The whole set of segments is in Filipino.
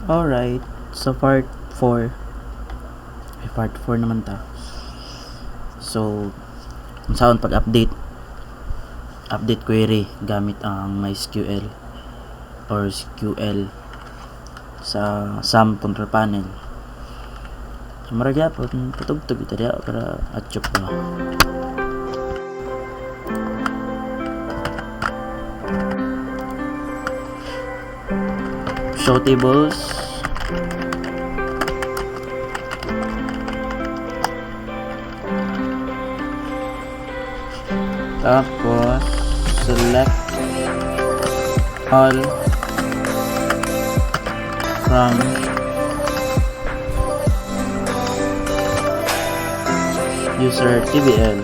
Alright, so part 4. Part 4 naman ta. So, saan pag-update query gamit ang MySQL or SQL sa SAM control panel. So, maragya po, patugtog ito diya para atchop pa. Show tables. Tapos select all from user TBL.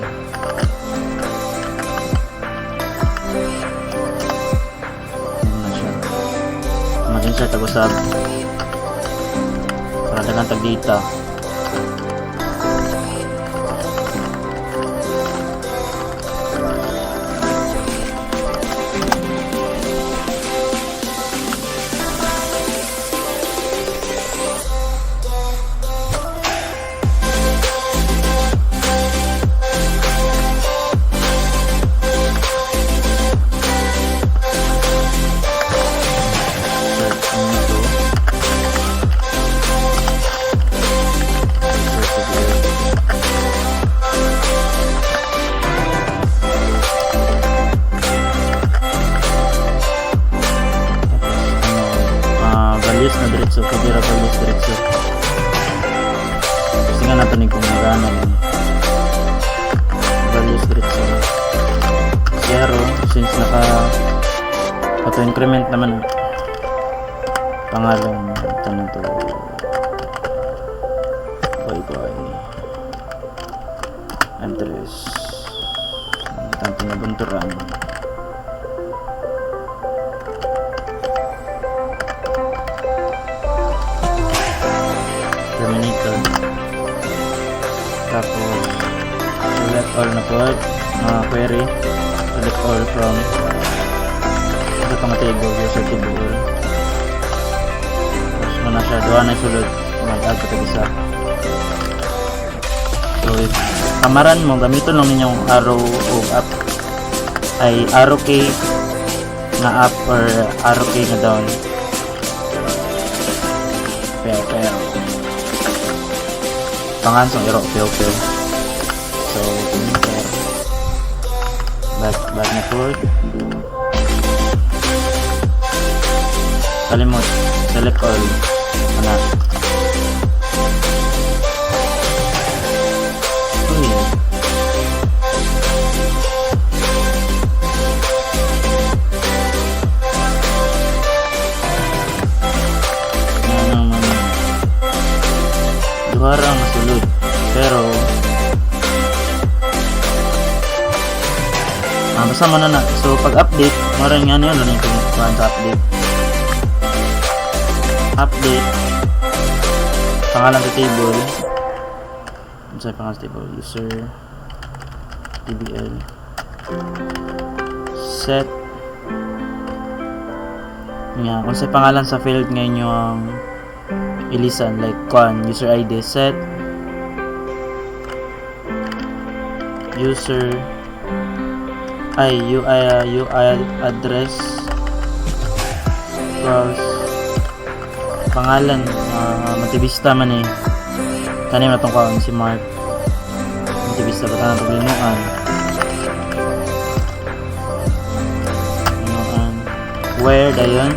Maging siya tagusab para dagang tag data. Values na diretso, kadira values diretso. Kasi nga natin kung magana lang. Values diretso 0 since auto-increment naman pangalan tanong to bye address tanto na bunturan. Terminated. Tapos select all na po query, select all from ito pang table, user table. Tapos muna siya doon na sulod mag-add ka isa. So if kamaran mo gamiton lang ninyong arrow o up ay arrow key na up or arrow key na down. Kaya pangansong iro peo. So enter back na forward. Kalimot select all ano duharang masulod pero basta mo na so pag update maraming nga yun lang yung kuhaan sa update pangalan sa table sa pangalan sa table user tbl set nga kung sa pangalan sa field ngayon yung ilisan like user ID set user UI address cross pangalan matibista man kanin na itong si Mark matibista ba tayo paglinuan where dayon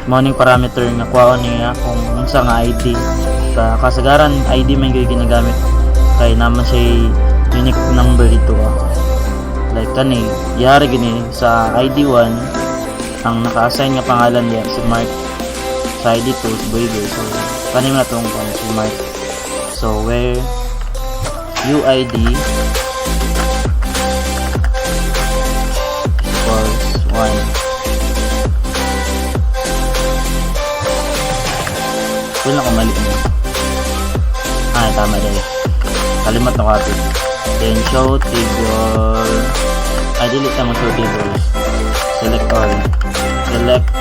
morning parameter nga kuhaon niya kung unsa nga ID sa kasagaran ID man gyud ginagamit kay naman siya unique number dito like kani yari gini sa ID1 ang naka-assign nga pangalan niya si Mark sa ID2 si Boyber so kani na tong si Mark so where UID equals 1 wala ko mali tama dahil kalimat na copy then show table delete mo show tables select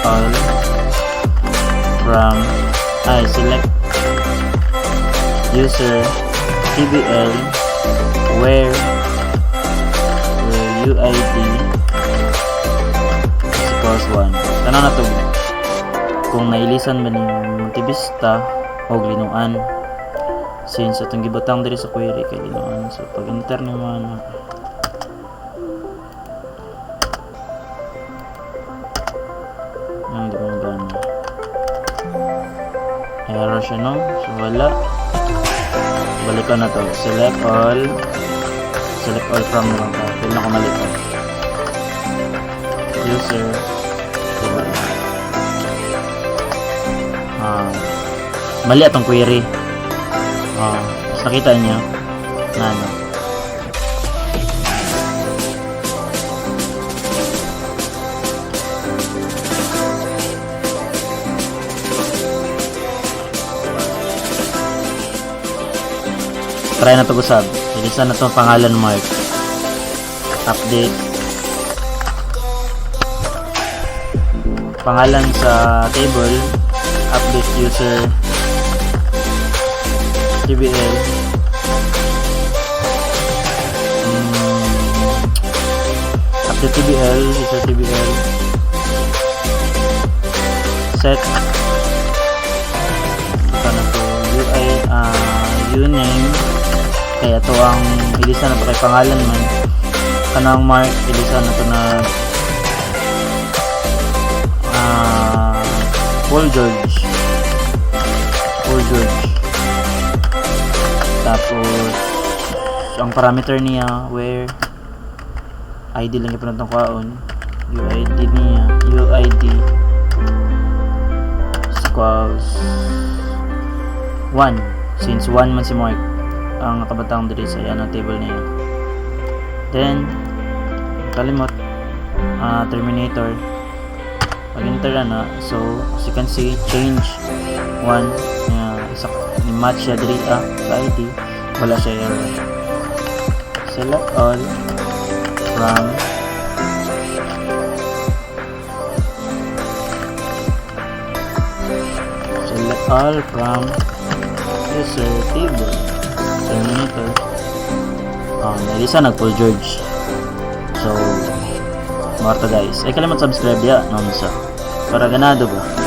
all from select user TBL where UID is equals 1. Tanong na to kung nailisan ba ni Monte Vista o Linuan, since atong gibutang diri sa query kay Linuan. So pag enter ni mo na hindi mo gana, error siya, no? So wala, balikan na to, select all from lang ka, feel na kumalik ka user mali atong query. Mas nakita niyo na ano, try na to gusab. Ilisan na to pangalan mark. Update. Pangalan sa table. Update user TBL. Update TBL. User TBL. Set. Ito na to. UI. Uname. Kaya to ang ilisan na to kay pangalan man. Kanang mark ilisan na to na Paul George. Tapos ang parameter niya where ID lang yung pinatong kwaon, UID niya, UID equals 1, since 1 man si Mark ang nakabatang diri sa yan ang table niya. Then kalimot terminator pag enter na, so as you can see change 1 isa match siya diri sa ID, wala siya error. Select all from user table terminator. Nalisa nag Paul George. So mga to guys, ay kalimot subscribe ya nung sa para ganado ba.